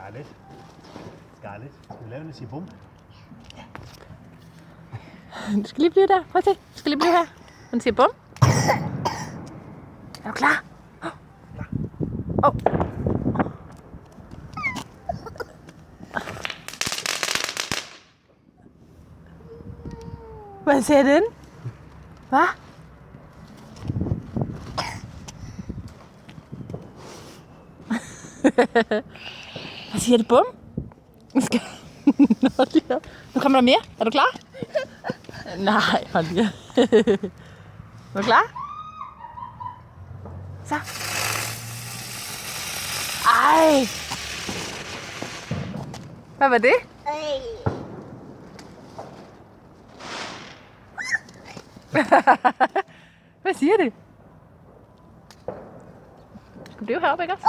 Scarlett. Scarlett. Skal vi lave en sige bum? Du skal lige blive der. Prøv at se. Du skal lige blive her. Den siger bum. Er du klar? Åh. Hvad siger den? Hvad? Hvad siger det, bum? Nu kommer der mere. Er du klar? Nej, hold lige. Er du klar? Så. Ej. Hvad var det? Hvad siger det? Skal du blive heroppe, ikke også?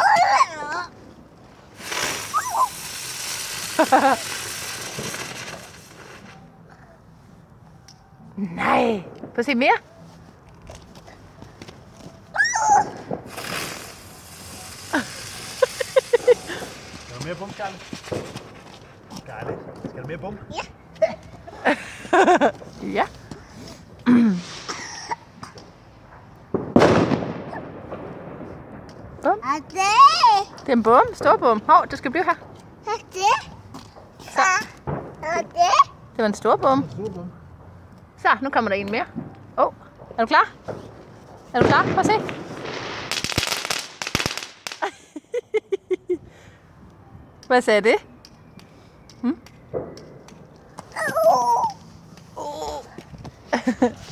Nej. Prøv at se mere. Skal du mere bum, Scarlett? Scarlett, skal du mere bum? Ja. Bum. Det er en bum. Stor bum. Hov, du skal blive her. Så. Det var en stor bum. Så, nu kommer der en mere. Er du klar? Er du klar? Prøv at se. Hvad sagde det?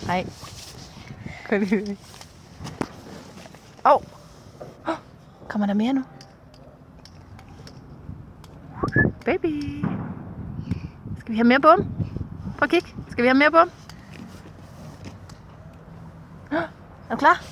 Nej. Kommer der mere nu? Baby. Skal vi have mere bum? Prøv at kigge. Skal vi have mere bum? Er du klar?